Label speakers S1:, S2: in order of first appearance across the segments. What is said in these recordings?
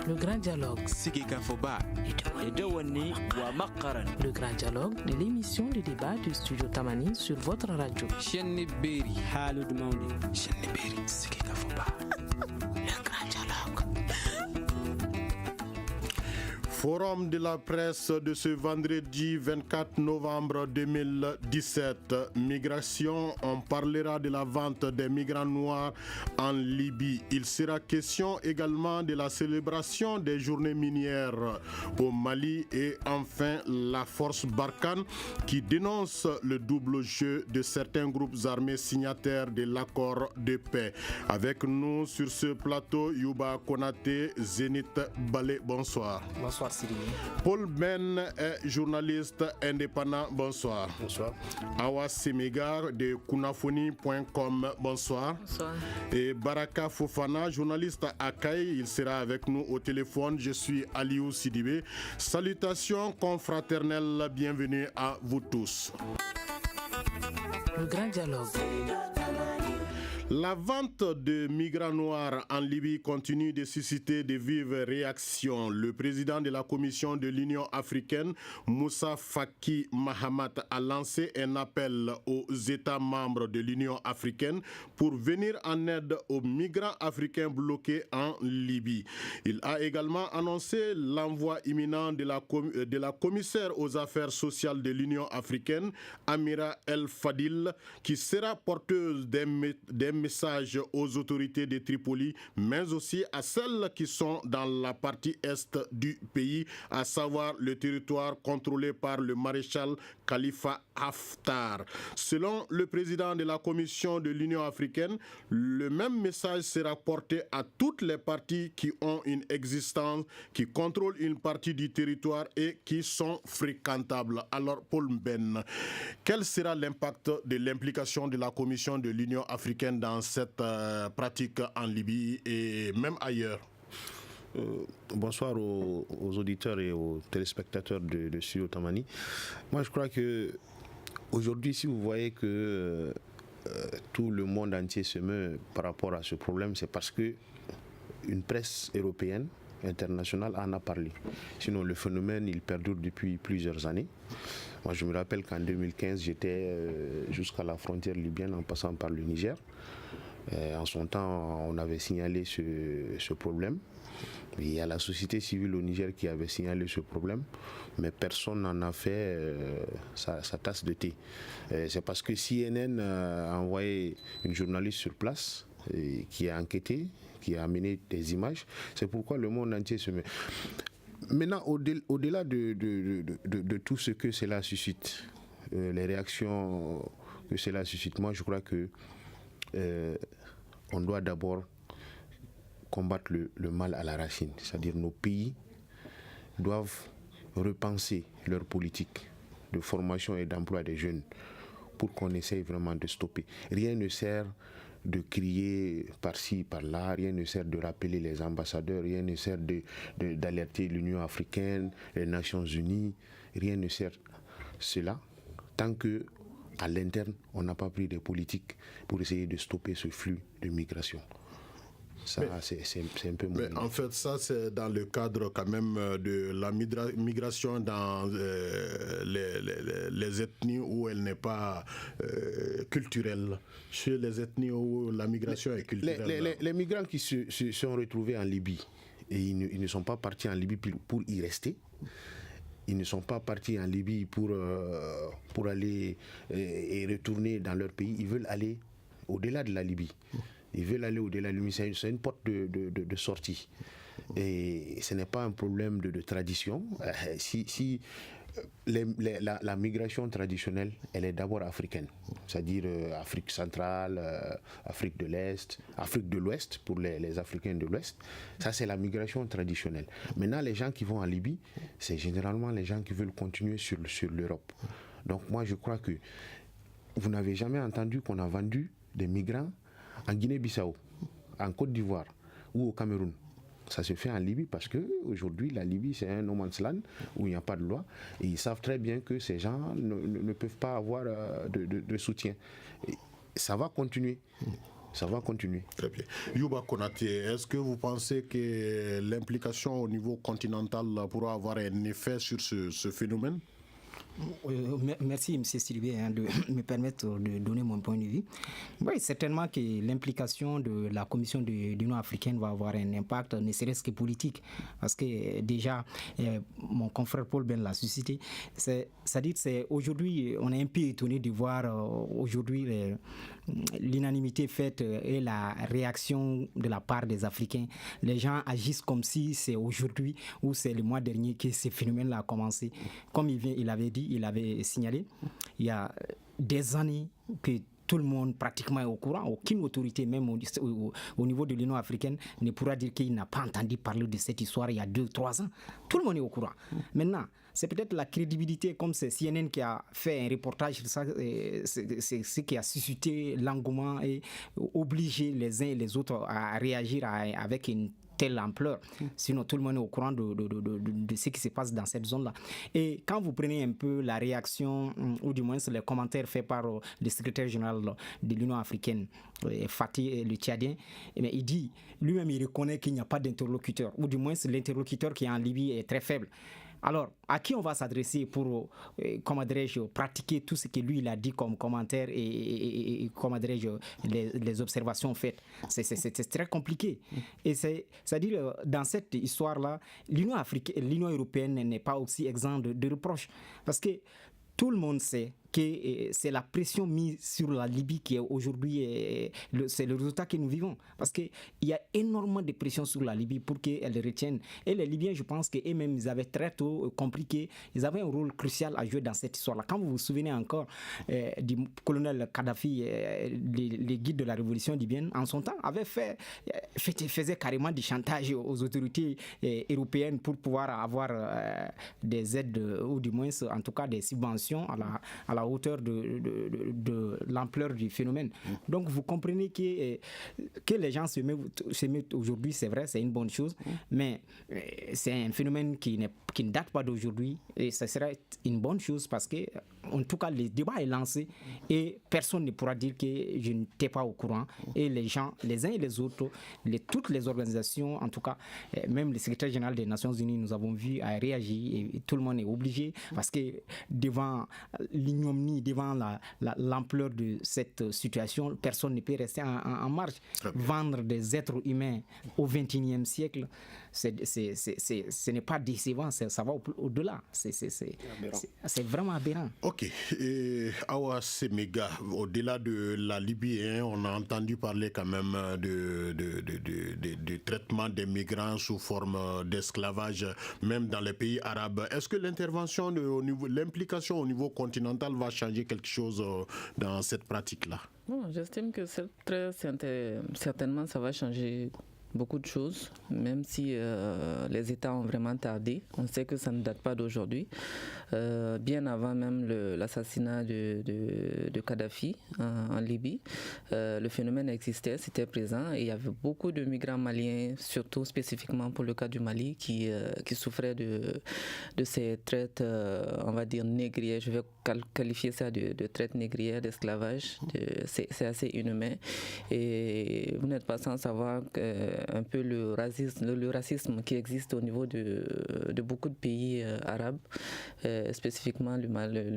S1: Le grand dialogue. Le grand dialogue de l'émission de débat du studio Tamani sur votre radio. Le grand dialogue.
S2: Forum de la presse de ce vendredi 24 novembre 2017. Migration, on parlera de la vente des migrants noirs en Libye. Il sera question également de la célébration des journées minières au Mali et enfin la force Barkhane qui dénonce le double jeu de certains groupes armés signataires de l'accord de paix. Avec nous sur ce plateau, Youba Konaté, Zénith Balé, bonsoir.
S3: Bonsoir Siri.
S2: Paul Ben est journaliste indépendant, bonsoir.
S3: Bonsoir.
S2: Awa Semegar de Kunafoni.com, bonsoir.
S4: Bonsoir.
S2: Et Baraka Fofana, journaliste à Kaye, il sera avec nous au téléphone. Je suis Aliou Sidibé. Salutations confraternelles, bienvenue à vous tous.
S1: Le grand dialogue.
S2: La vente de migrants noirs en Libye continue de susciter de vives réactions. Le président de la Commission de l'Union africaine, Moussa Faki Mahamat, a lancé un appel aux États membres de l'Union africaine pour venir en aide aux migrants africains bloqués en Libye. Il a également annoncé l'envoi imminent de la commissaire aux affaires sociales de l'Union africaine, Amira El Fadil, qui sera porteuse des messages aux autorités de Tripoli, mais aussi à celles qui sont dans la partie est du pays, à savoir le territoire contrôlé par le maréchal Khalifa Haftar. Selon le président de la Commission de l'Union africaine, le même message sera porté à toutes les parties qui ont une existence, qui contrôlent une partie du territoire et qui sont fréquentables. Alors, Paul Ben, quel sera l'impact de l'implication de la Commission de l'Union africaine dans cette pratique en Libye et même ailleurs?
S3: Bonsoir aux auditeurs et aux téléspectateurs de Studio Tamani. Moi, je crois que aujourd'hui, si vous voyez que tout le monde entier se meut par rapport à ce problème, c'est parce que une presse européenne, internationale, en a parlé. Sinon, le phénomène, il perdure depuis plusieurs années. Moi, je me rappelle qu'en 2015, j'étais jusqu'à la frontière libyenne en passant par le Niger. En son temps, on avait signalé ce problème. Il y a la société civile au Niger qui avait signalé ce problème, mais personne n'en a fait sa tasse de thé. C'est parce que CNN a envoyé une journaliste sur place qui a enquêté, qui a amené des images. C'est pourquoi le monde entier se met. Maintenant, au-delà de tout ce que cela suscite, les réactions que cela suscite, moi je crois que on doit d'abord combattre le mal à la racine. C'est-à-dire nos pays doivent repenser leur politique de formation et d'emploi des jeunes pour qu'on essaye vraiment de stopper. Rien ne sert de crier par-ci, par-là, rien ne sert de rappeler les ambassadeurs, rien ne sert d'alerter l'Union africaine, les Nations unies, rien ne sert cela tant que à l'interne, on n'a pas pris des politiques pour essayer de stopper ce flux de migration. Ça, c'est un peu
S2: mais en fait, ça, c'est dans le cadre quand même de la migration dans les ethnies où elle n'est pas culturelle. Chez les ethnies où la migration est culturelle.
S3: Les migrants qui se sont retrouvés en Libye, et ils ne sont pas partis en Libye pour y rester. Ils ne sont pas partis en Libye pour aller et retourner dans leur pays. Ils veulent aller au-delà de la Libye. Ils veulent aller au-delà de la Libye. C'est une porte de sortie. Et ce n'est pas un problème de tradition. La migration traditionnelle, elle est d'abord africaine. C'est-à-dire Afrique centrale, Afrique de l'Est, Afrique de l'Ouest pour les Africains de l'Ouest. Ça, c'est la migration traditionnelle. Maintenant, les gens qui vont en Libye, c'est généralement les gens qui veulent continuer sur l'Europe. Donc moi, je crois que vous n'avez jamais entendu qu'on a vendu des migrants en Guinée-Bissau, en Côte d'Ivoire ou au Cameroun. Ça se fait en Libye parce qu'aujourd'hui, la Libye, c'est un no man's land où il n'y a pas de loi. Et ils savent très bien que ces gens ne peuvent pas avoir de soutien. Et ça va continuer. ça va continuer.
S2: Très bien. Youba Konaté, est-ce que vous pensez que l'implication au niveau continental pourra avoir un effet sur ce phénomène?
S4: Merci M. Sylvain de me permettre de donner mon point de vue. Oui, certainement que l'implication de la Commission de l'Union africaine va avoir un impact, ne serait-ce que politique, parce que déjà, mon confrère Paul Ben l'a suscité, c'est-à-dire que aujourd'hui, on est un peu étonné de voir aujourd'hui l'unanimité faite et la réaction de la part des Africains. Les gens agissent comme si c'est aujourd'hui ou c'est le mois dernier que ce phénomène-là a commencé. Comme il avait dit, il avait signalé, il y a des années que tout le monde pratiquement est au courant. Aucune autorité, même au niveau de l'Union africaine, ne pourra dire qu'il n'a pas entendu parler de cette histoire il y a 2-3 ans. Tout le monde est au courant. Maintenant, c'est peut-être la crédibilité, comme c'est CNN qui a fait un reportage sur ça, c'est ce qui a suscité l'engouement et obligé les uns et les autres à réagir avec une telle ampleur. Sinon, tout le monde est au courant de ce qui se passe dans cette zone-là. Et quand vous prenez un peu la réaction, ou du moins les commentaires faits par le secrétaire général de l'Union africaine, Fatih le Tchadien, il dit, lui-même, il reconnaît qu'il n'y a pas d'interlocuteur, ou du moins l'interlocuteur qui est en Libye est très faible. Alors, à qui on va s'adresser pour, comment dirais-je, pratiquer tout ce que lui il a dit comme commentaire et comment dirais-je, les observations faites? C'est très compliqué. Et c'est-à-dire, dans cette histoire-là, l'Union européenne n'est pas aussi exempte de reproches. Parce que tout le monde sait que c'est la pression mise sur la Libye qui est aujourd'hui, c'est le résultat que nous vivons. Parce qu'il y a énormément de pression sur la Libye pour qu'elle retienne. Et les Libyens, je pense qu'eux-mêmes, ils avaient très tôt compris qu'ils avaient un rôle crucial à jouer dans cette histoire-là. Quand vous vous souvenez encore du colonel Kadhafi, les guides de la révolution libyenne, en son temps, faisait carrément du chantage aux autorités européennes pour pouvoir avoir des aides, ou du moins, en tout cas, des subventions à la hauteur de l'ampleur du phénomène. Donc vous comprenez que les gens se mettent aujourd'hui, c'est vrai, c'est une bonne chose, mais c'est un phénomène qui ne date pas d'aujourd'hui, et ça serait une bonne chose parce que, en tout cas, le débat est lancé et personne ne pourra dire que je n'étais pas au courant. Et les gens, les uns et les autres, toutes les organisations, en tout cas, même le secrétaire général des Nations Unies, nous avons vu, a réagi, et tout le monde est obligé parce que devant l'ignominie, devant l'ampleur de cette situation, personne ne peut rester en marge. Vendre des êtres humains au XXIe siècle, ce n'est pas décevant, ça va au-delà. C'est vraiment aberrant.
S2: Ok. Awa Semega, au-delà de la Libye, on a entendu parler quand même de traitement des migrants sous forme d'esclavage, même dans les pays arabes. Est-ce que l'implication au niveau continental va changer quelque chose dans cette pratique-là?
S5: Bon, j'estime que très certainement ça va changer beaucoup de choses, même si les États ont vraiment tardé. On sait que ça ne date pas d'aujourd'hui. Bien avant même l'assassinat de Kadhafi en Libye, le phénomène existait, c'était présent, et il y avait beaucoup de migrants maliens, surtout spécifiquement pour le cas du Mali, qui souffraient de ces traites, on va dire négrières. Je vais qualifier ça de traite négrière, d'esclavage. C'est assez inhumain. Et vous n'êtes pas sans savoir un peu le racisme qui existe au niveau de beaucoup de pays arabes, spécifiquement le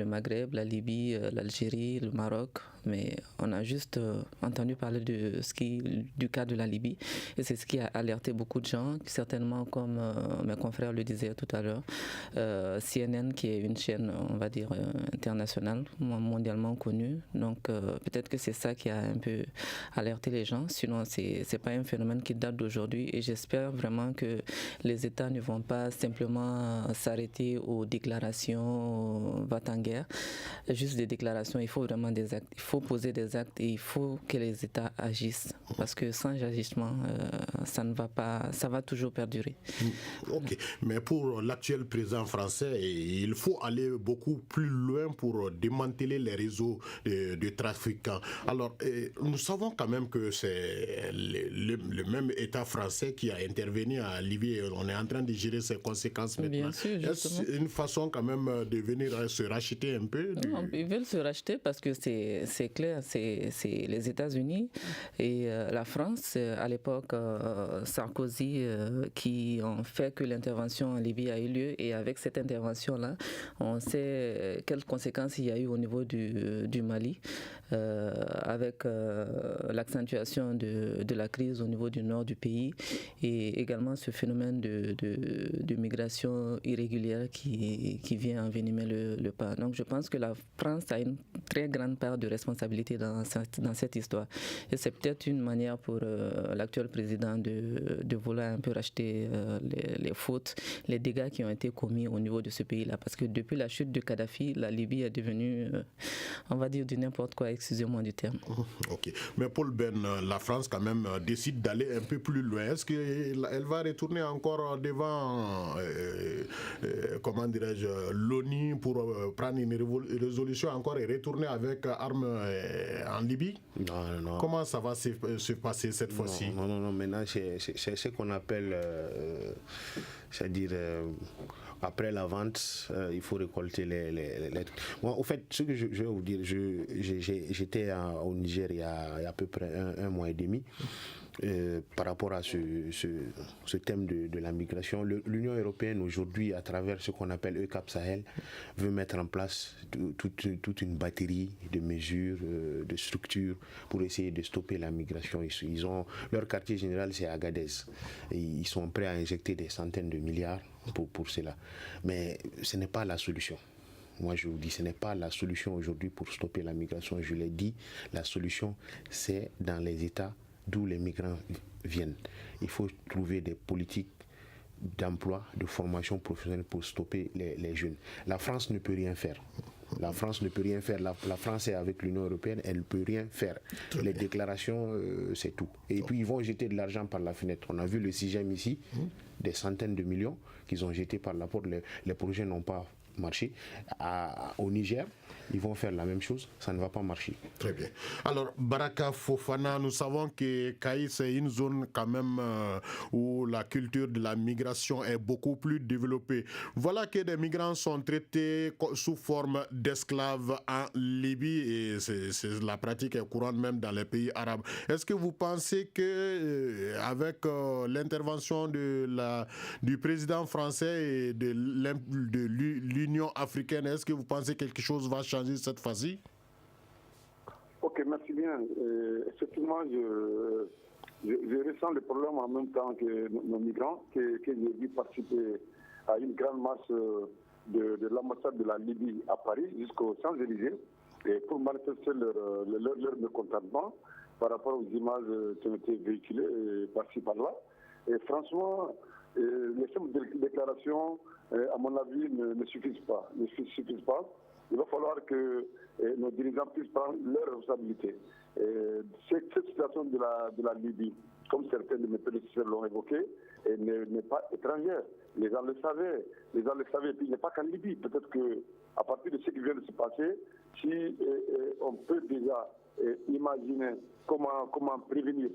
S5: Maghreb, la Libye, l'Algérie, le Maroc. Mais on a juste entendu parler du cas de la Libye, et c'est ce qui a alerté beaucoup de gens, certainement comme mes confrères le disaient tout à l'heure. CNN, qui est une chaîne, on va dire, internationale, mondialement connue, donc peut-être que c'est ça qui a un peu alerté les gens, sinon c'est pas un phénomène qui date d'aujourd'hui, et j'espère vraiment que les États ne vont pas simplement s'arrêter aux déclarations va-t-en-guerre, juste des déclarations. Il faut vraiment des actes, il faut poser des actes, et il faut que les États agissent, parce que sans agissement, ça ne va pas, ça va toujours perdurer.
S2: Ok, mais pour l'actuel président français, il faut aller beaucoup plus loin pour démanteler les réseaux de trafiquants. Alors, nous savons quand même que c'est le même État français qui a intervenu à Libye. On est en train de gérer ses conséquences maintenant.
S5: Bien sûr, justement.
S2: Est-ce une façon quand même de venir se racheter un peu?
S5: Non, ils veulent se racheter parce que c'est très clair, c'est les États-Unis et la France, à l'époque Sarkozy, qui ont fait que l'intervention en Libye a eu lieu. Et avec cette intervention-là, on sait quelles conséquences il y a eu au niveau du Mali, avec l'accentuation de la crise au niveau du nord du pays et également ce phénomène de migration irrégulière qui vient envenimer le pas. Donc je pense que la France a une très grande part de responsabilité dans cette histoire. Et c'est peut-être une manière pour l'actuel président de vouloir un peu racheter les fautes, les dégâts qui ont été commis au niveau de ce pays-là. Parce que depuis la chute de Kadhafi, la Libye est devenue, on va dire, du n'importe quoi, excusez-moi du terme.
S2: Ok. Mais Paul Ben, la France quand même décide d'aller un peu plus loin. Est-ce qu'elle va retourner encore devant, comment dirais-je, l'ONU pour prendre une résolution encore et retourner avec armes en Libye?
S3: Non.
S2: Comment ça va se passer cette fois-ci?
S3: Non. Maintenant, c'est ce qu'on appelle, c'est-à-dire, après la vente, il faut récolter les... Moi, au fait, ce que je vais vous dire, j'étais au Niger il y a à peu près un mois et demi. Par rapport à ce thème de la migration, l'Union européenne aujourd'hui, à travers ce qu'on appelle ECAP Sahel, veut mettre en place toute une batterie de mesures, de structures pour essayer de stopper la migration. Ils ont, leur quartier général, c'est Agadez. Et ils sont prêts à injecter des centaines de milliards pour cela. Mais ce n'est pas la solution. Moi, je vous dis, ce n'est pas la solution aujourd'hui pour stopper la migration. Je l'ai dit, la solution, c'est dans les États d'où les migrants viennent. Il faut trouver des politiques d'emploi, de formation professionnelle pour stopper les jeunes. La France ne peut rien faire. La France ne peut rien faire. La France est avec l'Union européenne, elle ne peut rien faire. Les déclarations, c'est tout. Et puis ils vont jeter de l'argent par la fenêtre. On a vu le CIGEM ici, des centaines de millions qu'ils ont jetés par la porte. Les projets n'ont pas marché. Au Niger, ils vont faire la même chose, ça ne va pas marcher.
S2: Très bien. Alors, Baraka Fofana, nous savons que Kaï, c'est une zone quand même où la culture de la migration est beaucoup plus développée. Voilà que des migrants sont traités sous forme d'esclaves en Libye et la pratique est courante même dans les pays arabes. Est-ce que vous pensez que avec l'intervention du président français et de l'Union africaine, est-ce que vous pensez que quelque chose va changer cette fois-ci?
S6: Ok, merci bien. Effectivement, je ressens le problème en même temps que nos migrants, que j'ai vu participer à une grande marche de l'ambassade de la Libye à Paris jusqu'aux Champs-Élysées pour manifester leur mécontentement par rapport aux images qui ont été véhiculées par-ci par-là. Et franchement, les simples déclarations, à mon avis, ne suffisent pas. Il va falloir que nos dirigeants puissent prendre leurs responsabilités. Cette situation de la Libye, comme certains de mes prédécesseurs l'ont évoqué, n'est pas étrangère. Les gens le savaient. Et puis il n'est pas qu'en Libye. Peut-être qu'à partir de ce qui vient de se passer, si on peut déjà imaginer comment prévenir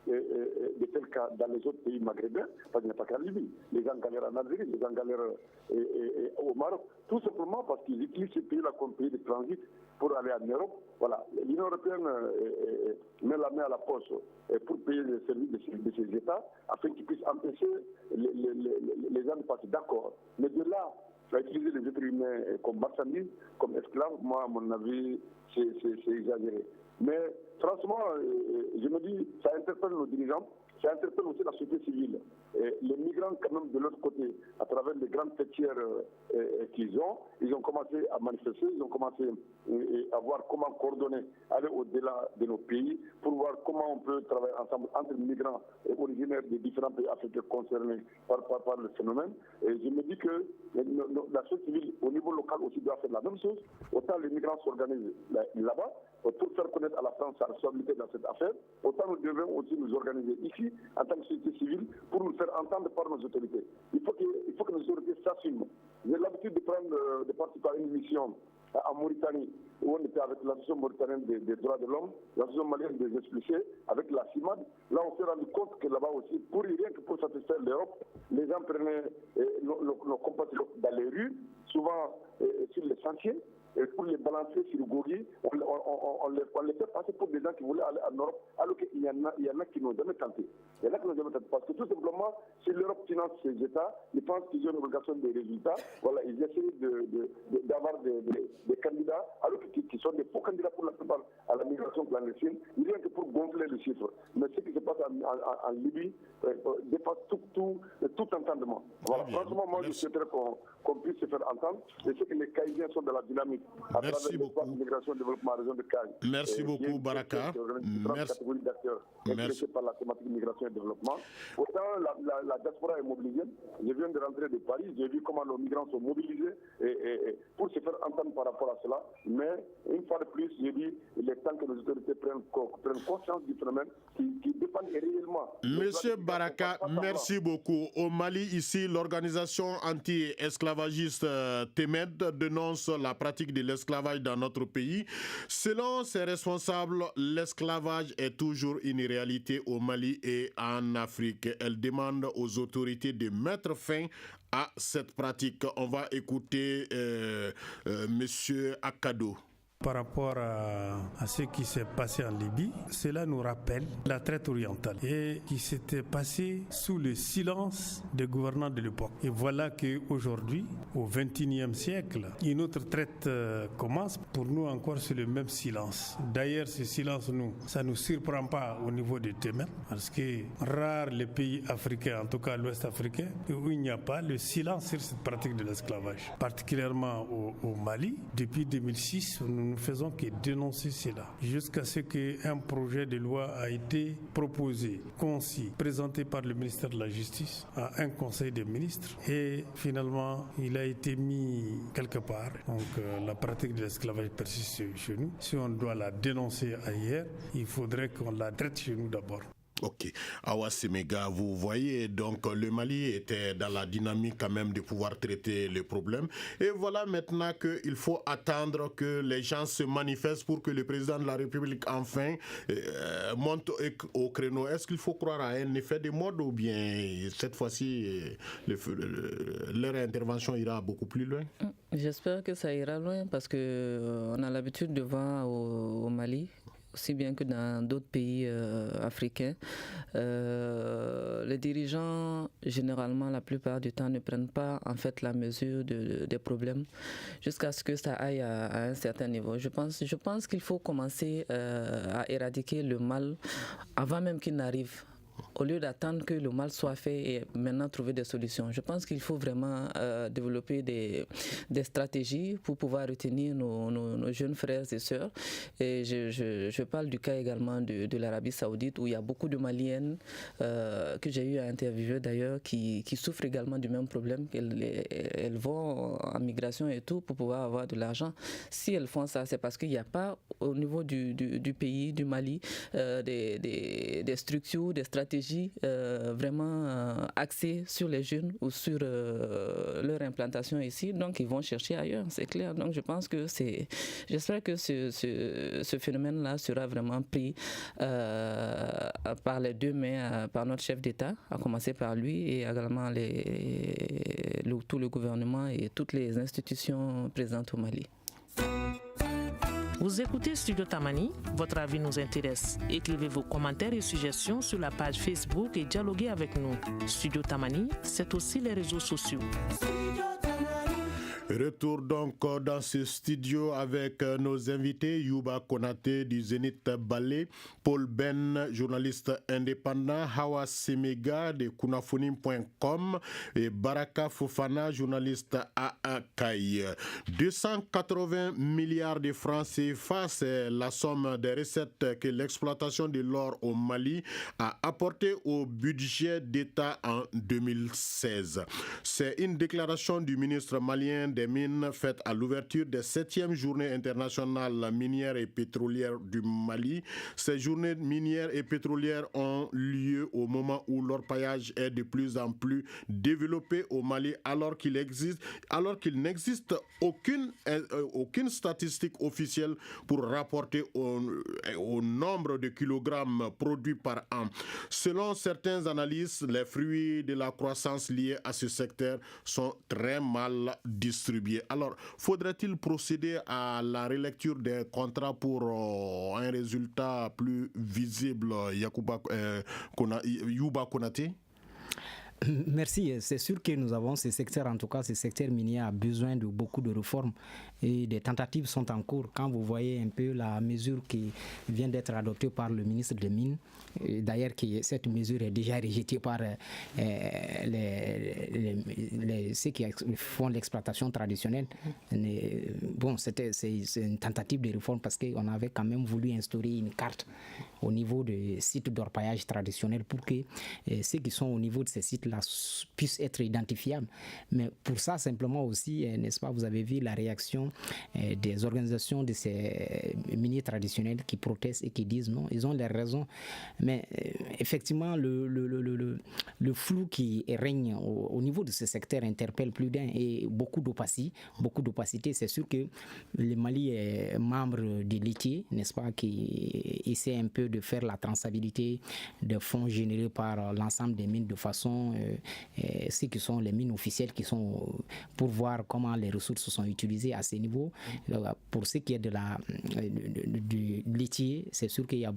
S6: de tels cas dans les autres pays maghrébins, parce qu'il n'y a pas qu'en Libye. Les gens galèrent en Algérie, les gens galèrent au Maroc, tout simplement parce qu'ils utilisent ces pays-là comme pays de transit pour aller en Europe. Voilà. L'Union européenne met la main à la poche pour payer les services de ces États afin qu'ils puissent empêcher les gens de passer. D'accord. Mais de là, à utiliser les êtres humains comme marchandises, comme esclaves, moi, à mon avis, c'est exagéré. Mais franchement, je me dis, ça interpelle nos dirigeants, ça interpelle aussi la société civile. Les migrants, quand même, de l'autre côté, à travers les grandes fêtières qu'ils ont, ils ont commencé à manifester, ils ont commencé à voir comment coordonner, aller au-delà de nos pays, pour voir comment on peut travailler ensemble entre les migrants originaires des différents pays africains concernés par le phénomène. Et je me dis que la société civile, au niveau local aussi, doit faire la même chose. Autant les migrants s'organisent là-bas, pour faire connaître à la France sa responsabilité dans cette affaire, autant nous devons aussi nous organiser ici, en tant que société civile, pour nous faire entendre par nos autorités. Il faut que nos autorités s'assument. J'ai l'habitude de participer à une mission en Mauritanie, où on était avec l'association mauritanienne des droits de l'homme, l'association malienne des expulsés, avec la CIMAD. Là, on s'est rendu compte que là-bas aussi, pour rien que pour satisfaire l'Europe, les gens prenaient nos compatriotes dans les rues, souvent sur les sentiers, et pour les balancer sur le gorille, on développement, si l'Europe finance ses États, ils pensent qu'ils ont une obligation de résultats. Voilà, ils essaient d'avoir des candidats, alors qu'ils sont des faux candidats pour la plupart à la migration clandestine, rien que pour gonfler les chiffres. Mais ce qui se passe en Libye dépasse tout entendement. Voilà. Franchement, moi, je souhaiterais qu'on puisse se faire entendre. Et c'est que les Caïsiens sont dans la dynamique à travers l'espace d'immigration et développement à la région de Caï.
S2: Merci beaucoup, Baraka.
S6: Merci. D'acteurs intéressés par la thématique migration et développement. Autant la diaspora est mobilisée. Je viens de rentrer de Paris, j'ai vu comment nos migrants sont mobilisés et pour se faire entendre par rapport à cela. Mais une fois de plus, j'ai dit, il est temps que nos autorités prennent conscience du phénomène qui dépend réellement.
S2: Monsieur Baraka, merci beaucoup. Au Mali, ici, l'organisation anti-esclavagiste TEMED dénonce la pratique de l'esclavage dans notre pays. Selon ses responsables, l'esclavage est toujours une réalité au Mali et en Afrique. Elle demande aux autorités de mettre fin à cette pratique. On va écouter Monsieur Akado.
S7: Par rapport à ce qui s'est passé en Libye, cela nous rappelle la traite orientale et qui s'était passé sous le silence des gouvernants de l'époque. Et voilà qu'aujourd'hui, au XXIe siècle, une autre traite commence. Pour nous encore, c'est le même silence. D'ailleurs, ce silence, ça ne nous surprend pas au niveau des témoins, parce que rares les pays africains, en tout cas l'Ouest africain, où il n'y a pas le silence sur cette pratique de l'esclavage. Particulièrement au Mali, depuis 2006, nous ne faisons que dénoncer cela, jusqu'à ce qu'un projet de loi a été proposé, conçu, présenté par le ministère de la Justice à un conseil des ministres et finalement il a été mis quelque part. Donc la pratique de l'esclavage persiste chez nous. Si on doit la dénoncer ailleurs, il faudrait qu'on la traite chez nous d'abord.
S2: Ok. Awa Semega, vous voyez, donc le Mali était dans la dynamique quand même de pouvoir traiter le problème. Et voilà maintenant qu'il faut attendre que les gens se manifestent pour que le président de la République enfin monte au créneau. Est-ce qu'il faut croire à un effet de mode ou bien cette fois-ci leur intervention ira beaucoup plus loin?
S5: J'espère que ça ira loin parce qu'on a l'habitude de voir au Mali, aussi bien que dans d'autres pays africains, les dirigeants, généralement, la plupart du temps, ne prennent pas en fait la mesure des problèmes jusqu'à ce que ça aille à un certain niveau. Je pense qu'il faut commencer à éradiquer le mal avant même qu'il n'arrive, au lieu d'attendre que le mal soit fait et maintenant trouver des solutions. Je pense qu'il faut vraiment développer des stratégies pour pouvoir retenir nos jeunes frères et sœurs. Et je parle du cas également de l'Arabie Saoudite, où il y a beaucoup de Maliennes que j'ai eu à interviewer d'ailleurs, qui souffrent également du même problème. Elles vont en migration et tout pour pouvoir avoir de l'argent. Si elles font ça, c'est parce qu'il n'y a pas au niveau du pays, du Mali, des structures, des stratégies vraiment axées sur les jeunes ou sur leur implantation ici. Donc ils vont chercher ailleurs, c'est clair. Donc je pense que j'espère que ce phénomène-là sera vraiment pris par les deux mains, par notre chef d'État, à commencer par lui et également tout le gouvernement et toutes les institutions présentes au Mali.
S1: Vous écoutez Studio Tamani, votre avis nous intéresse. Écrivez vos commentaires et suggestions sur la page Facebook et dialoguez avec nous. Studio Tamani, c'est aussi les réseaux sociaux.
S2: Retour donc dans ce studio avec nos invités, Youba Konaté du Zénith Ballet, Paul Ben, journaliste indépendant, Hawa Semega de Kunafonim.com et Baraka Fofana, journaliste à Akaï. 280 milliards de francs CFA, c'est la somme des recettes que l'exploitation de l'or au Mali a apporté au budget d'État en 2016. C'est une déclaration du ministre malien des Mines faite à l'ouverture des 7e journées internationales minières et pétrolières du Mali. Ces journées minières et pétrolières ont lieu au moment où l'orpaillage est de plus en plus développé au Mali, alors qu'il n'existe aucune statistique officielle pour rapporter au nombre de kilogrammes produits par an. Selon certaines analyses, les fruits de la croissance liés à ce secteur sont très mal distribués. Alors, faudrait-il procéder à la relecture des contrats pour un résultat plus visible, Youba Konaté?
S4: Merci. C'est sûr que nous avons ce secteur, en tout cas, ce secteur minier a besoin de beaucoup de réformes et des tentatives sont en cours. Quand vous voyez un peu la mesure qui vient d'être adoptée par le ministre des Mines, d'ailleurs cette mesure est déjà rejetée par ceux qui font l'exploitation traditionnelle. Bon, c'est une tentative de réforme parce qu'on avait quand même voulu instaurer une carte au niveau des sites d'orpaillage traditionnels pour que ceux qui sont au niveau de ces sites-là puissent être identifiables. Mais pour ça, simplement aussi, n'est-ce pas, vous avez vu la réaction des organisations de ces miniers traditionnels qui protestent et qui disent non, ils ont leurs raisons. Mais effectivement, le flou qui règne au niveau de ce secteur interpelle plus d'un et beaucoup d'opacité. C'est sûr que le Mali est membre de l'ITIE, n'est-ce pas, qui essaie un peu de faire la traçabilité des fonds générés par l'ensemble des mines de façon, ce qui sont les mines officielles qui sont pour voir comment les ressources sont utilisées à ce niveau. Pour ce qui est de l'ITIE, c'est sûr qu'il y a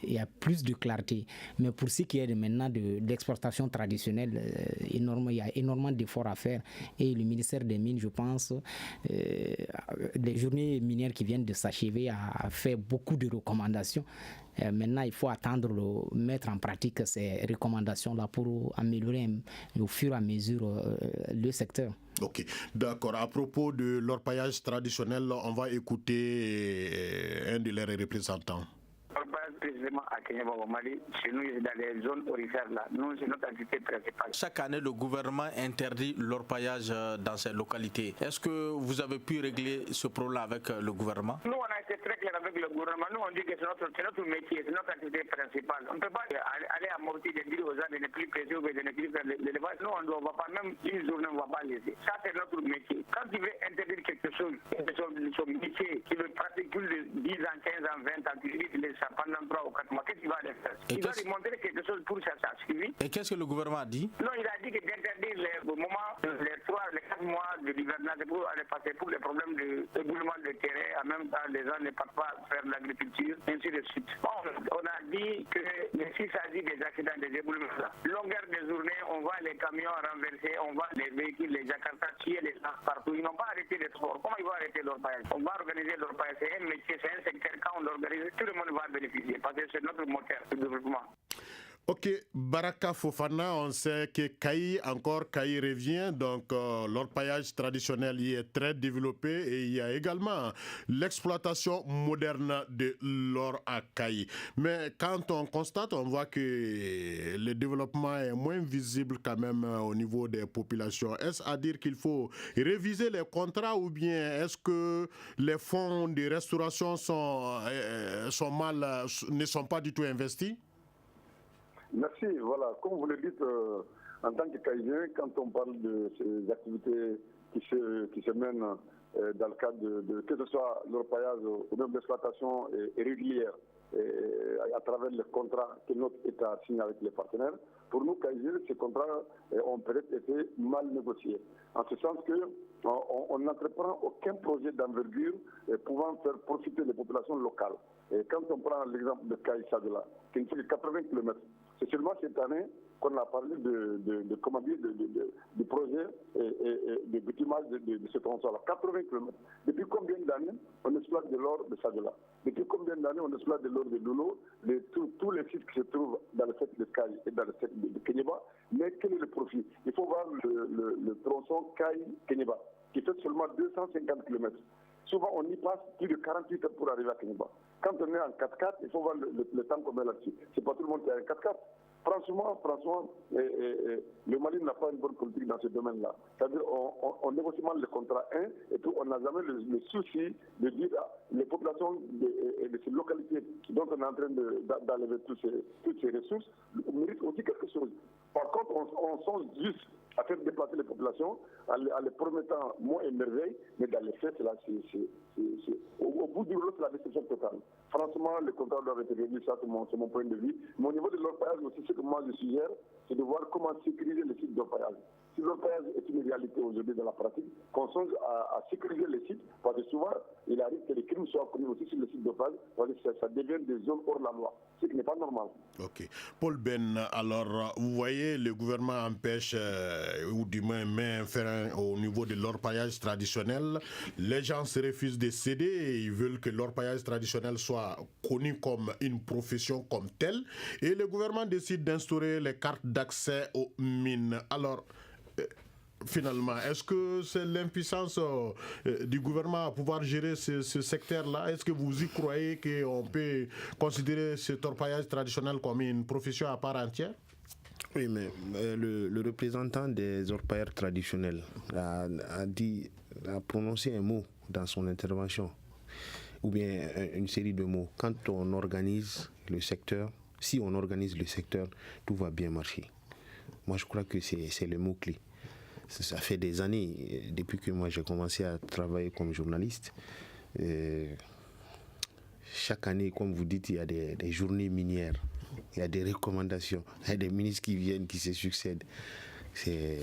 S4: il y a plus de clarté. Mais pour ce qui est maintenant de l'exportation traditionnelle, il y a énormément d'efforts à faire. Et le ministère des Mines, je pense, les journées minières qui viennent de s'achever a fait beaucoup de recommandations. Maintenant, il faut attendre, mettre en pratique ces recommandations-là pour améliorer au fur et à mesure le secteur.
S2: Ok, d'accord. À propos de l'orpaillage traditionnel, on va écouter un de leurs représentants.
S8: Précisément à Kenyaba au Mali, chez nous, dans les zones aurifères là. Nous, c'est notre activité principale.
S9: Chaque année, le gouvernement interdit l'orpaillage dans ces localités. Est-ce que vous avez pu régler ce problème avec le gouvernement?
S8: Nous, on a été très clair avec le gouvernement. Nous, on dit que c'est notre métier, c'est notre activité principale. On ne peut pas aller amortir de dire aux gens de ne plus pêcher ou de ne plus faire l'élevage. Nous, on ne va pas, même une journée, on ne va pas laisser. Ça, c'est notre métier. Quand tu veux interdire quelque chose, son métier, qui veut pratiquer plus de 10 ans, 15 ans, 20 ans, tu lui dis ça pendant 3 ou 4 mois, qu'est-ce qu'il va aller faire? Il va lui montrer quelque chose pour ça suivi.
S9: Et qu'est-ce que le gouvernement a dit?
S8: Non, il a dit que d'interdire au moment, les 4 mois de l'hivernage pour aller passer pour les problèmes d'éboulement de terrain. En même temps, les gens ne partent pas faire l'agriculture, ainsi de suite. Bon, on a dit que s'il s'agit des accidents, des éboulements, longueur de journée, on voit les camions renversés, on voit les véhicules, les Jakarta tuer les gens partout. Ils n'ont pas arrêté les sports. Comment ils vont arrêter l'orpaillage? On va organiser l'orpaillage. C'est un métier, c'est un secteur. Quand on l'organise, tout le monde va bénéficier parce que c'est notre moteur de développement.
S2: Ok, Baraka Fofana, on sait que Kayi revient, donc l'orpaillage traditionnel y est très développé et il y a également l'exploitation moderne de l'or à Kayi. Mais quand on constate, on voit que le développement est moins visible quand même au niveau des populations. Est-ce à dire qu'il faut réviser les contrats ou bien est-ce que les fonds de restauration ne sont pas du tout investis?
S6: Merci. Voilà, comme vous le dites, en tant que Kayisien, quand on parle de ces activités qui se mènent dans le cadre que ce soit l'orpaillage ou même l'exploitation régulière à travers les contrats que notre État signe avec les partenaires, pour nous, Kayisiens, ces contrats ont peut-être été mal négociés. En ce sens qu'on n'entreprend aucun projet d'envergure pouvant faire profiter les populations locales. Et quand on prend l'exemple de Kayi Sadula, qui ne fait que 80 km, c'est seulement cette année qu'on a parlé de projet et de bâtimage de ce tronçon-là. 80 km. Depuis combien d'années on exploite de l'or de Sadula? Depuis combien d'années on exploite de l'or de Lolo, tous les sites qui se trouvent dans le secteur de Kayi et dans le secteur de Kenyaba? Mais quel est le profit? Il faut voir le tronçon Kayi-Kenyaba, qui fait seulement 250 km. Souvent, on y passe plus de 48 heures pour arriver à Kenyaba. Quand on est en 4x4, il faut voir le temps qu'on met là-dessus. C'est pas tout le monde qui a un 4x4. Franchement, le Mali n'a pas une bonne politique dans ce domaine-là. C'est-à-dire on négocie mal le contrat 1 et puis on n'a jamais le souci de dire les populations de ces localités dont on est en train d'enlever toutes ces ressources méritent aussi quelque chose. Par contre, on songe juste à faire déplacer les populations en les promettant moins et merveilles, mais dans les faits, au bout du rouleau, c'est la destruction totale. Franchement, le contrat doit être réduit, ça c'est mon point de vue. Mais au niveau de l'orpaillage aussi, ce que moi je suggère, c'est de voir comment sécuriser les sites d'orpaillage. si l'orpaillage est une réalité aujourd'hui dans la pratique, qu'on songe à sécuriser les sites, parce que souvent, il arrive que les crimes soient commis aussi sur les sites d'orpaillage, parce que ça devient des zones hors la loi, ce qui n'est pas normal.
S2: Ok. Paul Ben, alors, vous voyez, le gouvernement empêche, ou du moins met un frein au niveau de l'orpaillage traditionnel. Les gens se refusent de céder et ils veulent que l'orpaillage traditionnel soit connu comme une profession comme telle. Et le gouvernement décide d'instaurer les cartes d'accès aux mines. Alors, finalement, est-ce que c'est l'impuissance du gouvernement à pouvoir gérer ce secteur-là? Est-ce que vous y croyez qu'on peut considérer cet orpaillage traditionnel comme une profession à part entière?
S3: Oui, mais le représentant des orpailleurs traditionnels a prononcé un mot dans son intervention, ou bien une série de mots. Quand on organise le secteur, si on organise le secteur, tout va bien marcher. Moi, je crois que c'est le mot-clé. Ça fait des années, depuis que moi j'ai commencé à travailler comme journaliste. Chaque année, comme vous dites, il y a des journées minières, il y a des recommandations, il y a des ministres qui viennent, qui se succèdent. C'est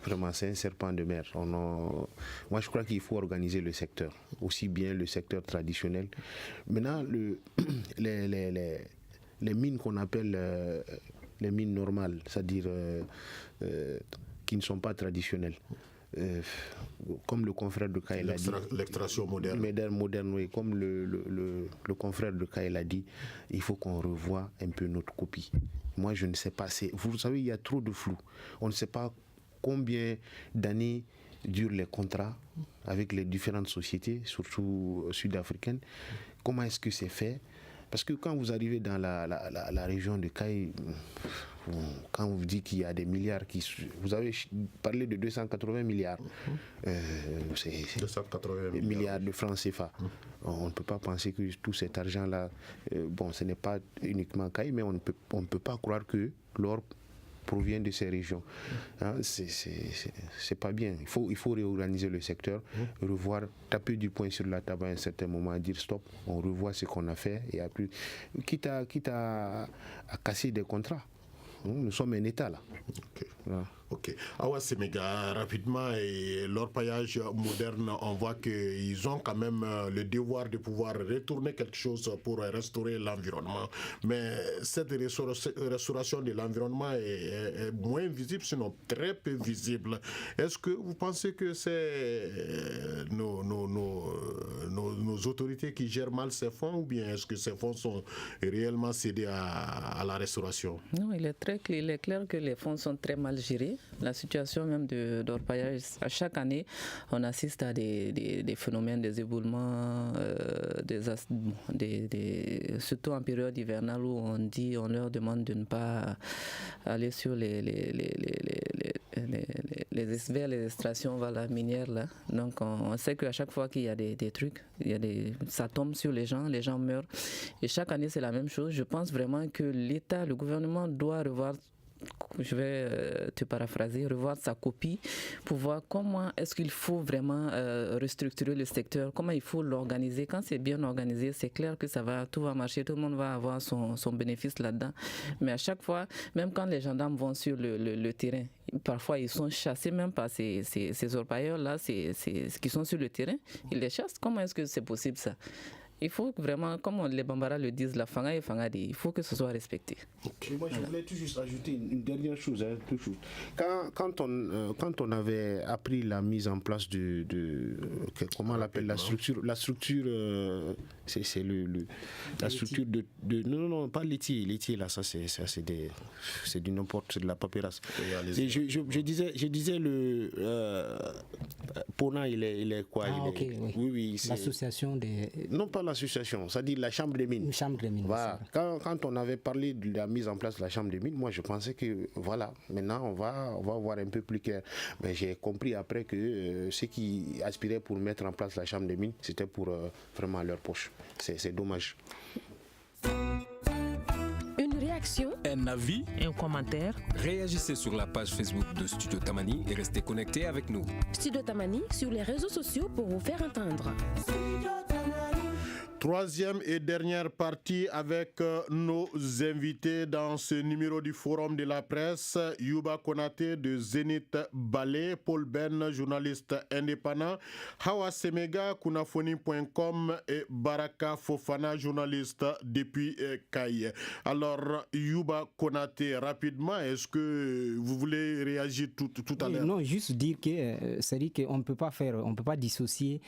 S3: vraiment un serpent de mer. Moi, je crois qu'il faut organiser le secteur, aussi bien le secteur traditionnel. Maintenant, les mines qu'on appelle les mines normales, c'est-à-dire qui ne sont pas traditionnelles, comme le confrère de Kaïl a dit.
S2: L'extraction moderne.
S3: Moderne, oui. Comme le confrère de Kaïl a dit, il faut qu'on revoie un peu notre copie. Moi, je ne sais pas. Vous savez, il y a trop de flou. On ne sait pas combien d'années durent les contrats avec les différentes sociétés, surtout sud-africaines. Comment est-ce que c'est fait? Parce que quand vous arrivez dans la région de Kaï, quand on vous dit qu'il y a des milliards, vous avez parlé de 280 milliards. C'est 280 milliards de francs CFA. On ne peut pas penser que tout cet argent-là, ce n'est pas uniquement Kaï, mais on ne peut pas croire que l'or provient de ces régions. Hein, c'est pas bien. Il faut réorganiser le secteur, revoir, taper du poing sur la table à un certain moment, dire stop, on revoit ce qu'on a fait et après, quitte à casser des contrats. Nous sommes un État là.
S2: Okay. Voilà. Ok. Awa Semega, rapidement, et l'orpaillage moderne, on voit qu'ils ont quand même le devoir de pouvoir retourner quelque chose pour restaurer l'environnement. Mais cette restauration de l'environnement est moins visible, sinon très peu visible. Est-ce que vous pensez que c'est nos autorités qui gèrent mal ces fonds, ou bien est-ce que ces fonds sont réellement cédés à la restauration?
S5: Non, il est clair que les fonds sont très mal gérés. La situation même d'orpaillage, à chaque année, on assiste à des phénomènes, des éboulements, surtout en période hivernale où on leur demande de ne pas aller sur vers les extractions minières là. Donc on sait qu'à chaque fois qu'il y a des trucs, ça tombe sur les gens meurent. Et chaque année c'est la même chose. Je pense vraiment que l'État, le gouvernement doit revoir, je vais te paraphraser, revoir sa copie pour voir comment est-ce qu'il faut vraiment restructurer le secteur, comment il faut l'organiser. Quand c'est bien organisé, c'est clair que tout va marcher, tout le monde va avoir son bénéfice là-dedans. Mais à chaque fois, même quand les gendarmes vont sur le terrain, parfois ils sont chassés même par ces orpailleurs-là, qui sont sur le terrain, ils les chassent. Comment est-ce que c'est possible ça? Il faut vraiment, comme les Bambara le disent, la fanga et fangadi, il faut que ce soit respecté.
S3: Okay. Moi, je voulais tout juste ajouter une dernière chose. Quand on avait appris la mise en place comment on l'appelle, la structure, la structure non, pas laitier là, ça c'est du n'importe, c'est de la paperasse. Je disais Pona, il est quoi? Oui,
S4: l'association des...
S3: Non, pas l'association, c'est-à-dire la chambre des mines. Voilà. Quand on avait parlé de la mise en place de la chambre des mines, moi je pensais que voilà, maintenant on va voir un peu plus clair. Mais j'ai compris après que ceux qui aspiraient pour mettre en place la chambre des mines, c'était pour vraiment leur poche. C'est dommage.
S10: Une réaction,
S11: un avis,
S1: un commentaire.
S11: Réagissez sur la page Facebook de Studio Tamani et restez connectés avec nous.
S10: Studio Tamani sur les réseaux sociaux pour vous faire entendre.
S2: Troisième et dernière partie avec nos invités dans ce numéro du Forum de la presse. Youba Konaté de Zénith Ballet, Paul Ben, journaliste indépendant, Hawa Semega, Kunafoni.com et Baraka Fofana, journaliste depuis Kaye. Alors, Youba Konaté, rapidement, est-ce que vous voulez réagir tout à l'heure?
S4: Non, juste dire que c'est-à-dire qu'on ne peut pas dissocier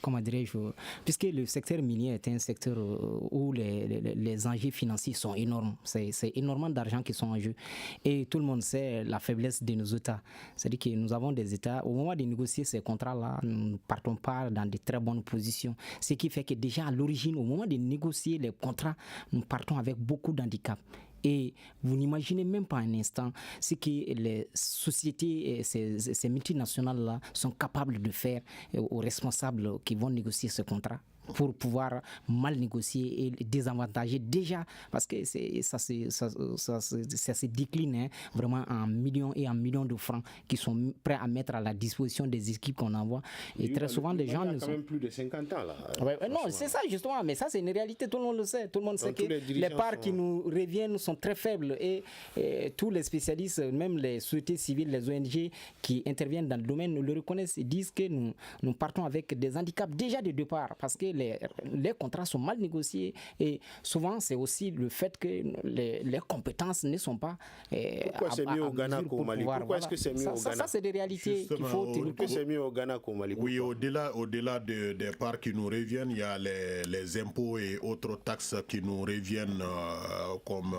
S4: comment dirais-je, puisque le secteur minier est un secteur où les enjeux financiers sont énormes. C'est énormément d'argent qui sont en jeu. Et tout le monde sait la faiblesse de nos États. C'est-à-dire que nous avons des États, au moment de négocier ces contrats-là, nous ne partons pas dans de très bonnes positions. Ce qui fait que déjà à l'origine, au moment de négocier les contrats, nous partons avec beaucoup d'handicaps. Et vous n'imaginez même pas un instant ce que les sociétés, ces multinationales-là sont capables de faire aux responsables qui vont négocier ce contrat pour pouvoir mal négocier et désavantager déjà, parce que ça se décline vraiment en millions et en millions de francs qui sont prêts à mettre à la disposition des équipes qu'on envoie. Et très souvent, les gens...
S3: Il y a quand même plus de 50 ans là.
S4: Non, c'est ça justement, mais ça c'est une réalité, tout le monde le sait. Tout le monde sait que les parts qui nous reviennent sont très faibles et tous les spécialistes, même les sociétés civiles, les ONG qui interviennent dans le domaine, nous le reconnaissent et disent que nous partons avec des handicaps déjà de départ, parce que les contrats sont mal négociés et souvent c'est aussi le fait que les compétences ne sont pas
S3: pourquoi c'est mieux au Ghana qu'au Mali? Pourquoi est-ce que c'est mieux au Ghana?
S4: Ça c'est des réalités qu'il faut tenir compte.
S3: Pourquoi c'est mieux au Ghana qu'au Mali?
S2: Oui, au-delà des parts qui nous reviennent, il y a les impôts et autres taxes qui nous reviennent comme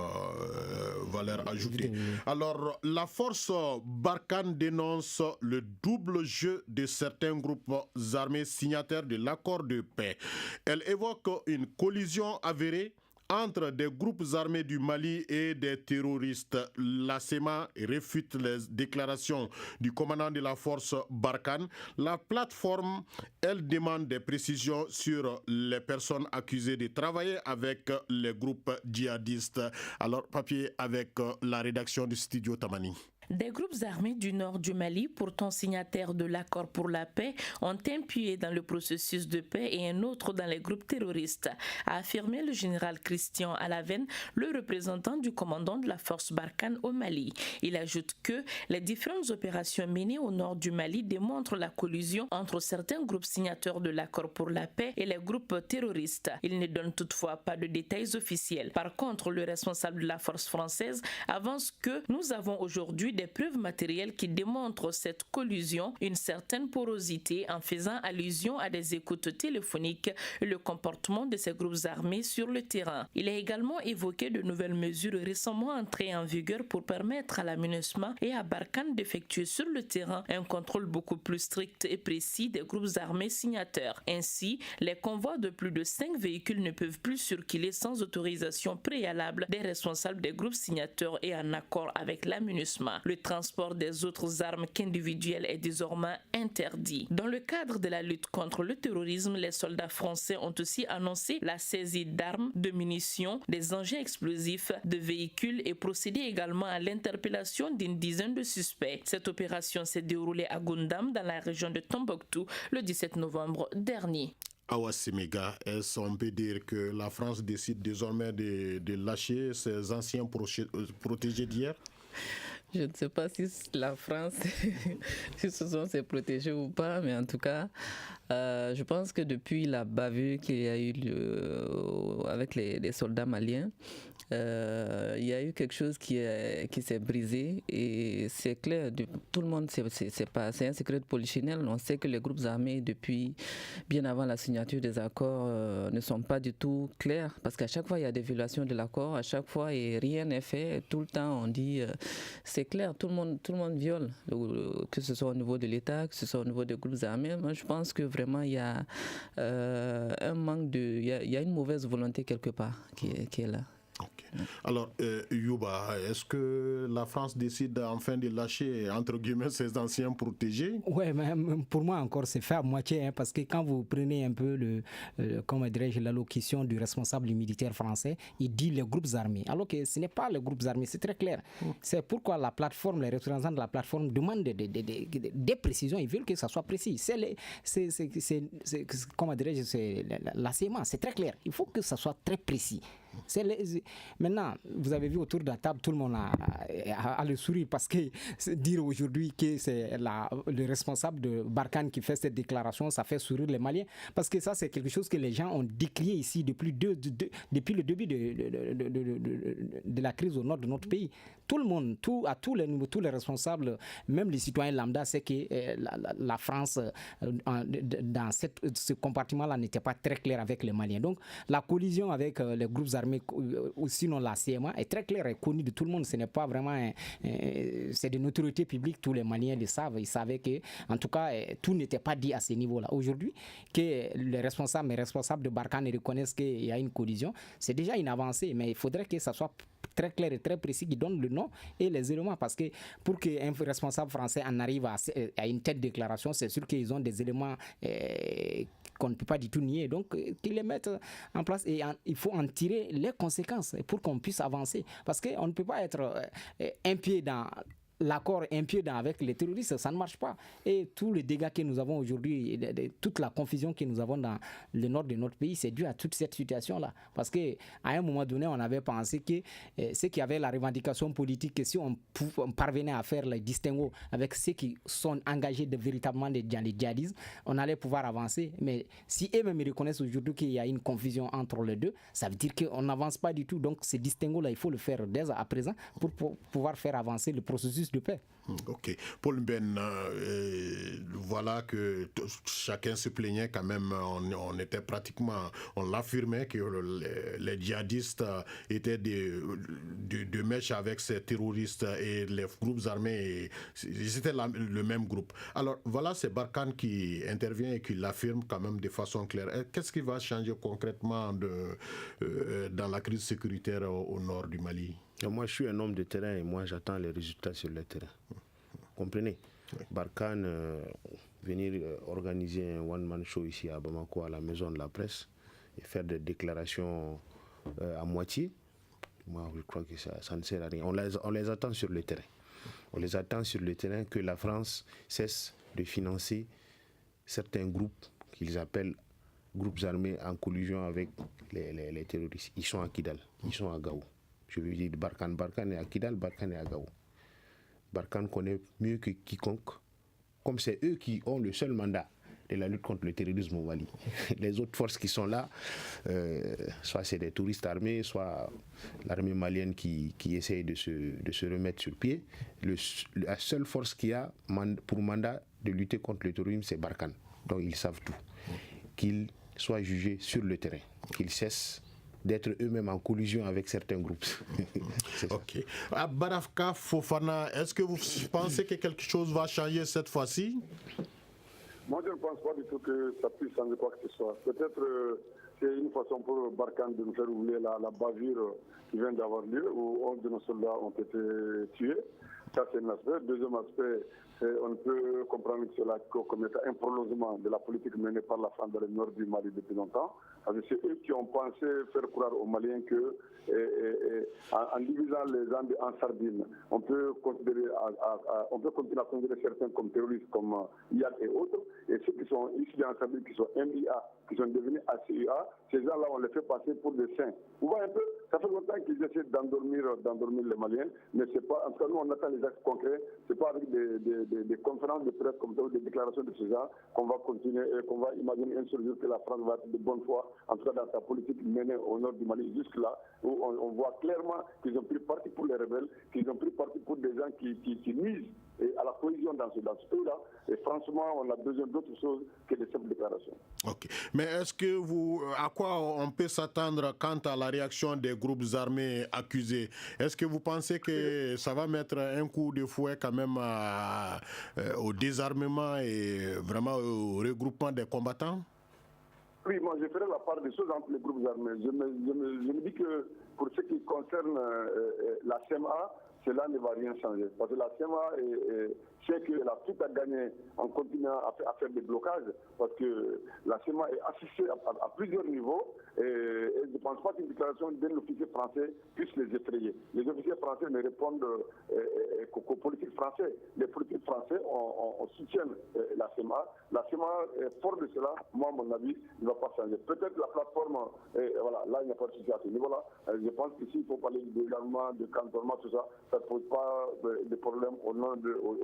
S2: valeur ajoutée. Alors, la force Barkhane dénonce le double jeu de certains groupes armés signataires de l'accord de paix. Elle évoque une collision avérée entre des groupes armés du Mali et des terroristes. La SEMA réfute les déclarations du commandant de la force Barkhane. La plateforme, elle demande des précisions sur les personnes accusées de travailler avec les groupes djihadistes. Alors, papier avec la rédaction du studio Tamani.
S1: Des groupes armés du nord du Mali, pourtant signataires de l'accord pour la paix, ont appuyé dans le processus de paix et un autre dans les groupes terroristes, a affirmé le général Christian Alaven, le représentant du commandant de la force Barkhane au Mali. Il ajoute que les différentes opérations menées au nord du Mali démontrent la collusion entre certains groupes signataires de l'accord pour la paix et les groupes terroristes. Il ne donne toutefois pas de détails officiels. Par contre, le responsable de la force française avance que nous avons aujourd'hui des preuves matérielles qui démontrent cette collusion, une certaine porosité en faisant allusion à des écoutes téléphoniques et le comportement de ces groupes armés sur le terrain. Il a également évoqué de nouvelles mesures récemment entrées en vigueur pour permettre à la MINUSMA et à Barkhane d'effectuer sur le terrain un contrôle beaucoup plus strict et précis des groupes armés signataires. Ainsi, les convois de plus de 5 véhicules ne peuvent plus circuler sans autorisation préalable des responsables des groupes signataires et en accord avec la MINUSMA. Le transport des autres armes qu'individuelles est désormais interdit. Dans le cadre de la lutte contre le terrorisme, les soldats français ont aussi annoncé la saisie d'armes, de munitions, des engins explosifs, de véhicules et procédé également à l'interpellation d'une dizaine de suspects. Cette opération s'est déroulée à Goundam, dans la région de Tombouctou, le 17 novembre dernier.
S2: Awa Semega, est-ce qu'on peut dire que la France décide désormais de lâcher ses anciens protégés d'hier?
S5: Je ne sais pas si la France, si ce sont ses protégés ou pas, mais en tout cas, je pense que depuis la bavure qu'il y a eu avec les soldats maliens, il y a eu quelque chose qui s'est brisé et c'est clair, tout le monde, c'est un secret de polichinelle. On sait que les groupes armés, depuis bien avant la signature des accords, ne sont pas du tout clairs parce qu'à chaque fois, il y a des violations de l'accord, à chaque fois, et rien n'est fait. Tout le temps, on dit, c'est clair, tout le monde viole, que ce soit au niveau de l'État, que ce soit au niveau des groupes armés. Moi, je pense que vraiment, il y a un manque il y a une mauvaise volonté quelque part qui est là.
S2: Okay. Alors, Youba, est-ce que la France décide enfin de lâcher, entre guillemets, ses anciens protégés?
S4: Oui, mais pour moi encore, c'est fait à moitié, parce que quand vous prenez un peu l'allocution du responsable militaire français, il dit les groupes armés, alors que ce n'est pas les groupes armés, c'est très clair. C'est pourquoi la plateforme, les représentants de la plateforme demandent des précisions, ils veulent que ça soit précis. C'est la CMA, c'est très clair. Il faut que ça soit très précis. Maintenant, vous avez vu autour de la table, tout le monde a le sourire, parce que dire aujourd'hui que c'est le responsable de Barkhane qui fait cette déclaration, ça fait sourire les Maliens, parce que ça, c'est quelque chose que les gens ont décrié ici depuis le début de la crise au nord de notre pays. Tout le monde, à tous les niveaux, tous les responsables, même les citoyens lambda, c'est que la France, dans ce compartiment-là, n'était pas très claire avec les Maliens. Donc, la collision avec les groupes armés, ou sinon la CMA, est très claire, est connue de tout le monde. Ce n'est pas vraiment... c'est de notoriété publique, tous les Maliens le savent. Ils savaient que, en tout cas, tout n'était pas dit à ce niveau-là. Aujourd'hui, que les responsables de Barkhane reconnaissent qu'il y a une collision, c'est déjà une avancée, mais il faudrait que ça soit très clair et très précis, qui donne le nom et les éléments, parce que pour qu'un responsable français en arrive à une telle déclaration, c'est sûr qu'ils ont des éléments qu'on ne peut pas du tout nier, donc qu'ils les mettent en place, et il faut en tirer les conséquences pour qu'on puisse avancer, parce qu'on ne peut pas être un pied dans l'accord impieux avec les terroristes, ça ne marche pas. Et tous les dégâts que nous avons aujourd'hui, toute la confusion que nous avons dans le nord de notre pays, c'est dû à toute cette situation-là. Parce qu'à un moment donné, on avait pensé que ceux qui avaient la revendication politique, que si on parvenait à faire les distinguos avec ceux qui sont engagés véritablement dans les djihadismes, on allait pouvoir avancer. Mais si eux-mêmes reconnaissent aujourd'hui qu'il y a une confusion entre les deux, ça veut dire qu'on n'avance pas du tout. Donc ces distinguos-là, il faut le faire dès à présent pour pouvoir faire avancer le processus de paix.
S2: Ok. Paul Ben, voilà que chacun se plaignait quand même, on était pratiquement, on l'affirmait que les djihadistes étaient de mèche avec ces terroristes et les groupes armés, c'était le même groupe. Alors voilà, c'est Barkhane qui intervient et qui l'affirme quand même de façon claire. Qu'est-ce qui va changer concrètement dans la crise sécuritaire au nord du Mali?
S3: Moi, je suis un homme de terrain et moi, j'attends les résultats sur le terrain. Comprenez? Oui. Barkhane, venir organiser un one-man show ici à Bamako, à la Maison de la Presse, et faire des déclarations à moitié, moi, je crois que ça ne sert à rien. On les attend sur le terrain. On les attend sur le terrain, que la France cesse de financer certains groupes qu'ils appellent groupes armés en collusion avec les terroristes. Ils sont à Kidal, ils sont à Gao. Je veux dire, Barkhane est à Kidal, Barkhane est à Gao. Barkhane connaît mieux que quiconque, comme c'est eux qui ont le seul mandat de la lutte contre le terrorisme au Mali. Les autres forces qui sont là, soit c'est des touristes armés, soit l'armée malienne qui essaye de se remettre sur pied. La seule force qui a pour mandat de lutter contre le terrorisme, c'est Barkhane. Donc ils savent tout. Qu'ils soient jugés sur le terrain, qu'ils cessent d'être eux-mêmes en collusion avec certains groupes.
S2: Ok. À Barafka Fofana, est-ce que vous pensez que quelque chose va changer cette fois-ci?
S6: Moi, je ne pense pas du tout que ça puisse changer quoi que ce soit. Peut-être c'est une façon pour Barkhane de nous faire oublier la bavure qui vient d'avoir lieu, où 11 de nos soldats ont été tués. Ça, c'est un aspect. Deuxième aspect, on peut comprendre que cela comme étant un prolongement de la politique menée par la France dans le nord du Mali depuis longtemps. C'est eux qui ont pensé faire croire aux Maliens que, en divisant les Andes en sardines, on peut continuer à considérer certains comme terroristes, comme IAD et autres, et ceux qui sont issus en sardines, qui sont MIA, qui sont devenus ACIA, ces gens-là, on les fait passer pour des saints. Vous voyez un peu, ça fait longtemps qu'ils essaient d'endormir les Maliens, mais c'est pas, en tout cas, nous, on attend les actes concrets, c'est pas avec des conférences de presse comme ça, ou des déclarations de ce genre, qu'on va continuer, qu'on va imaginer un seul jour que la France va être de bonne foi, en tout cas dans sa politique menée au nord du Mali, jusque-là, où on voit clairement qu'ils ont pris parti pour les rebelles, qu'ils ont pris parti pour des gens qui nuisent à la cohésion dans ce pays-là. Et franchement, on a besoin d'autre chose que de simples déclarations.
S2: Ok. Mais est-ce que à quoi on peut s'attendre quant à la réaction des groupes armés accusés? Est-ce que vous pensez que ça va mettre un coup de fouet quand même au désarmement et vraiment au regroupement des combattants?
S6: Oui, moi je ferai la part des choses entre les groupes armés. Je me dis que pour ce qui concerne la CMA, cela ne va rien changer. Parce que la CMA sait qu'elle a tout à gagner en continuant à faire des blocages, parce que la CMA est assistée à plusieurs niveaux, et je ne pense pas qu'une déclaration d'un officier français puisse les effrayer. Les officiers français ne répondent qu'aux politiques français. Les politiques français soutiennent la CMA. La CMA est fort de cela. Moi, à mon avis, il ne va pas changer. Peut-être la plateforme, voilà, là, il n'y a pas de souci à ce niveau-là. Je pense que s'il faut parler de gouvernement, de cantonnement, tout ça, ça ne pose pas de problème au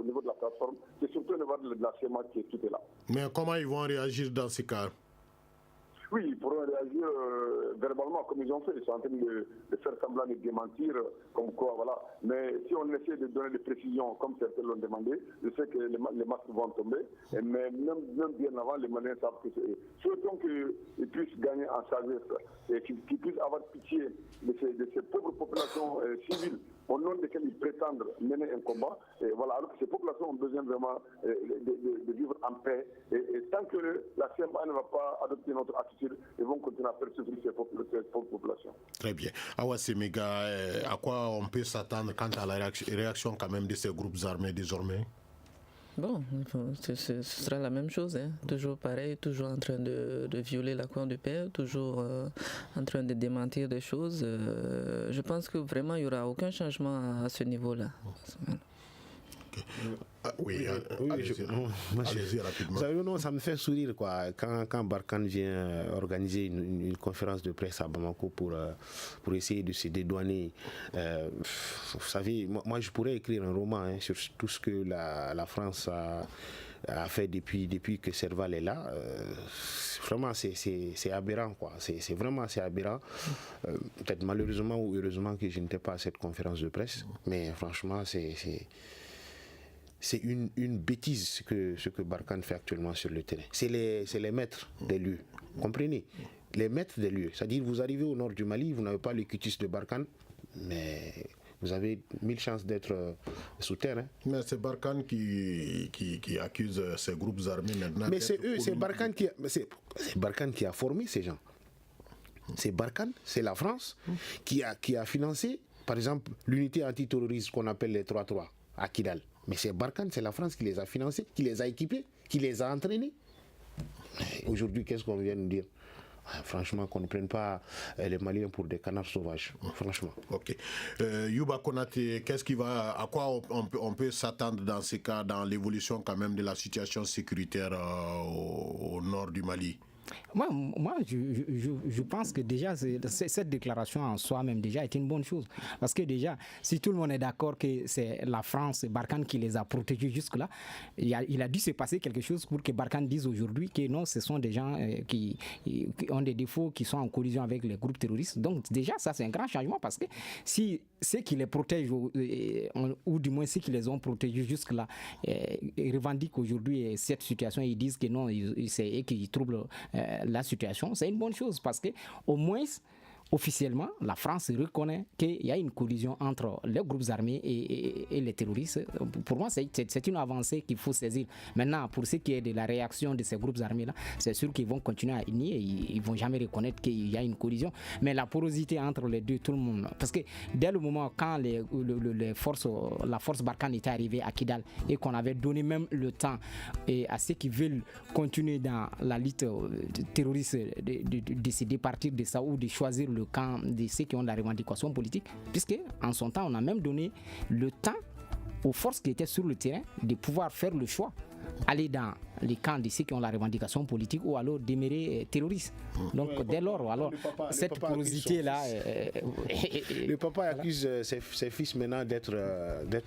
S6: niveau de la plateforme. C'est surtout au niveau de la CMA qui est là.
S2: Mais comment ils vont réagir dans ces cas?
S6: Oui, ils pourront réagir verbalement comme ils ont fait. Ils sont en train de faire semblant de démentir, comme quoi, voilà. Mais si on essaie de donner des précisions, comme certains l'ont demandé, je sais que les masques vont tomber. Mais même bien avant, les Maliens savent que c'est... Souhaitons qu'ils puissent gagner en sagesse et qu'ils puissent avoir pitié de ces pauvres populations civiles au nom desquelles ils prétendent mener un combat. Et voilà, alors que ces populations ont besoin vraiment de vivre en paix. Et tant que la CMA ne va pas adopter notre attitude, ils vont continuer à faire souffrir ces pauvres populations.
S2: Très bien. Awa Semega, à quoi on peut s'attendre quant à la réaction quand même de ces groupes armés désormais?
S5: Bon, ce sera la même chose, hein. Toujours pareil, toujours en train de violer l'accord de paix, toujours en train de démentir des choses. Je pense que vraiment il n'y aura aucun changement à ce niveau-là.
S2: Oui, allez-y rapidement.
S3: Non, ça me fait sourire quoi. Quand Barkhane vient organiser une conférence de presse à Bamako pour essayer de se dédouaner. Vous savez, moi je pourrais écrire un roman sur tout ce que la France a fait depuis que Serval est là. Vraiment, c'est aberrant quoi. C'est vraiment aberrant. Peut-être malheureusement ou heureusement que je n'étais pas à cette conférence de presse, mais franchement, c'est une bêtise ce que Barkhane fait actuellement sur le terrain. C'est les maîtres des lieux. Comprenez? Les maîtres des lieux. C'est-à-dire, vous arrivez au nord du Mali, vous n'avez pas le cutis de Barkhane, mais vous avez 1000 chances d'être sous terre. Hein.
S2: Mais c'est Barkhane qui accuse ces groupes armés maintenant.
S3: Mais c'est eux, c'est Barkhane qui a formé ces gens. C'est Barkhane, c'est la France qui a financé, par exemple, l'unité antiterroriste qu'on appelle les 3-3 à Kidal. Mais c'est Barkhane, c'est la France qui les a financés, qui les a équipés, qui les a entraînés. Aujourd'hui, qu'est-ce qu'on vient nous dire? Franchement, qu'on ne prenne pas les Maliens pour des canards sauvages. Franchement.
S2: Ok. Youba Konaté, à quoi on peut s'attendre dans ces cas, dans l'évolution quand même de la situation sécuritaire au nord du Mali?
S4: Moi, je pense que déjà, cette déclaration en soi-même déjà est une bonne chose. Parce que déjà, si tout le monde est d'accord que c'est la France et Barkhane qui les a protégés jusque-là, il a dû se passer quelque chose pour que Barkhane dise aujourd'hui que non, ce sont des gens qui ont des défauts, qui sont en collision avec les groupes terroristes. Donc déjà, ça c'est un grand changement parce que si ceux qui les protègent, ou du moins ceux qui les ont protégés jusque-là, revendiquent aujourd'hui cette situation et ils disent que non, c'est eux qui troublent la situation, c'est une bonne chose parce que au moins officiellement, la France reconnaît qu'il y a une collision entre les groupes armés et les terroristes. Pour moi, c'est une avancée qu'il faut saisir. Maintenant, pour ce qui est de la réaction de ces groupes armés-là, c'est sûr qu'ils vont continuer à nier, ils ne vont jamais reconnaître qu'il y a une collision. Mais la porosité entre les deux, tout le monde... Parce que dès le moment quand la force Barkhane était arrivée à Kidal et qu'on avait donné même le temps à ceux qui veulent continuer dans la lutte terroriste de se départir de ça ou de choisir le camp de ceux qui ont la revendication politique, puisque en son temps, on a même donné le temps aux forces qui étaient sur le terrain de pouvoir faire le choix, aller dans les camps de ceux qui ont la revendication politique ou alors demeurer terroristes. Donc dès lors, alors cette porosité-là...
S3: Le papa accuse ses fils maintenant d'être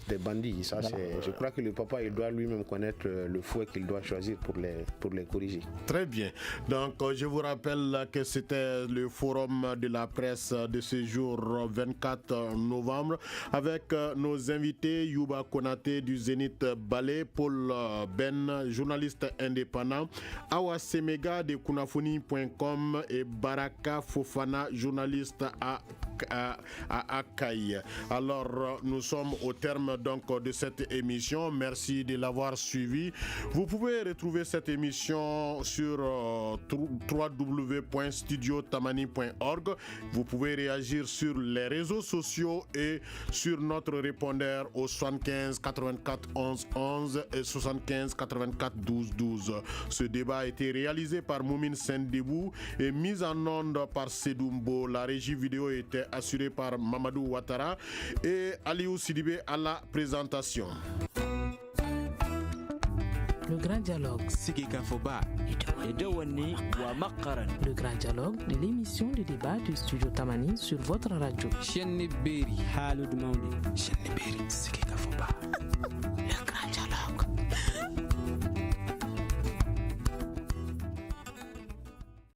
S3: des bandits. Ça, voilà. Je crois que le papa, il doit lui-même connaître le fouet qu'il doit choisir pour les corriger.
S2: Très bien. Donc je vous rappelle que c'était le forum de la presse de ce jour 24 novembre avec nos invités Youba Konaté du Zénith Balé, Paul Ben, journaliste journaliste indépendant, Awa Semega de Kunafoni.com et Baraka Fofana, journaliste à Akaï. Alors, nous sommes au terme donc de cette émission. Merci de l'avoir suivi. Vous pouvez retrouver cette émission sur www.studiotamani.org. Vous pouvez réagir sur les réseaux sociaux et sur notre répondeur au 75 84 11 11 et 75 84 12 12. Ce débat a été réalisé par Moumine Sendibou et mis en onde par Sedoumbo. La régie vidéo était assurée par Mamadou Ouattara et Aliou Sidibé à la présentation.
S1: Le grand dialogue. Le grand dialogue de l'émission de débat du studio Tamani sur votre radio.